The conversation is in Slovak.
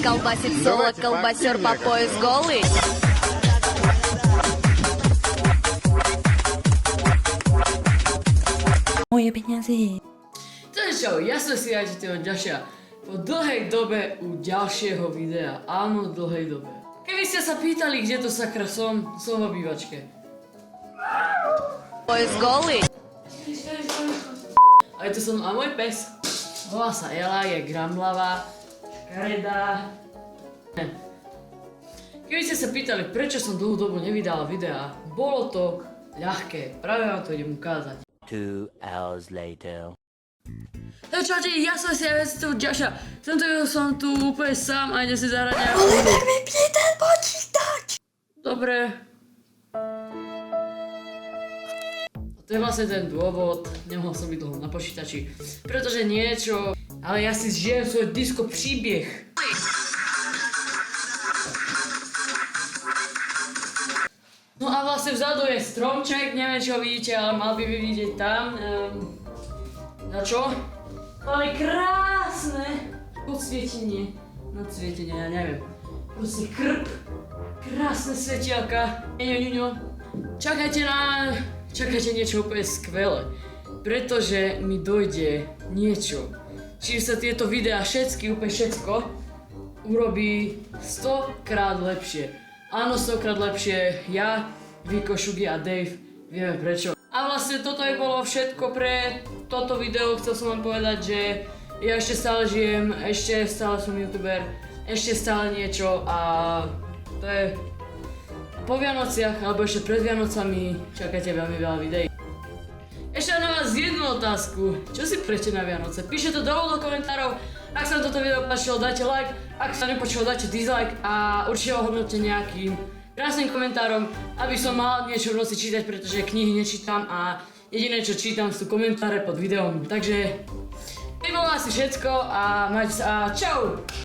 колбасит соло, колбасер по пояс голый. Moje peniaze. Takže čau, ja som si riaditeľ Ďaša. Po dlhej dobe u ďalšieho videa. Áno, dlhej dobe. Keby ste sa pýtali, kde to sakra som v obývačke. Пояс голый. A je to som a môj pes. Volá sa Ela, je gramlavá, škaredá. Keby ste sa pýtali, prečo som dlhú dobu nevydal videá, bolo to ľahké. Práve vám to idem ukázať. 2 hours later. Čaute, ja som si riaditeľ Ďaša. Som tu úplne sám a ide si zahrať nejakú hru. Vypni ten počítač! Dobre. To je vlastne ten dôvod, nemohol som byť dlho na počítači, pretože niečo, ale ja si žijem svoj disco príbeh. No a vlastne vzadu je stromček, neviem čo vidíte, ale mal by vy vidieť tam. Na čo? Ale krásne podsvietenie, nadsvietenie, ja neviem. Proste krp, krásne svetielka. Ňuňo, čakajte niečo úplne skvelé, pretože mi dojde niečo, čím sa tieto videá úplne všetko, urobí 100 krát lepšie. Áno, 100 krát lepšie, ja, Viko, Šugi a Dave, vieme prečo. A vlastne toto je bolo všetko pre toto video, chcel som vám povedať, že ja ešte stále žijem, ešte stále som youtuber, ešte stále niečo a to je po Vianociach, alebo ešte pred Vianocami čakáte veľmi veľa videí. Ešte mám na vás jednu otázku. Čo si prečte na Vianoce? Píšte to dolu do komentárov. Ak sa vám toto video páčilo, dajte like. Ak sa nepáčilo, dajte dislike. A určite ho hodnote nejakým krásnym komentárom, aby som mal niečo v noci čítať, pretože knihy nečítam a jediné, čo čítam, sú komentáre pod videom. Takže to bolo asi všetko a majte sa a čau!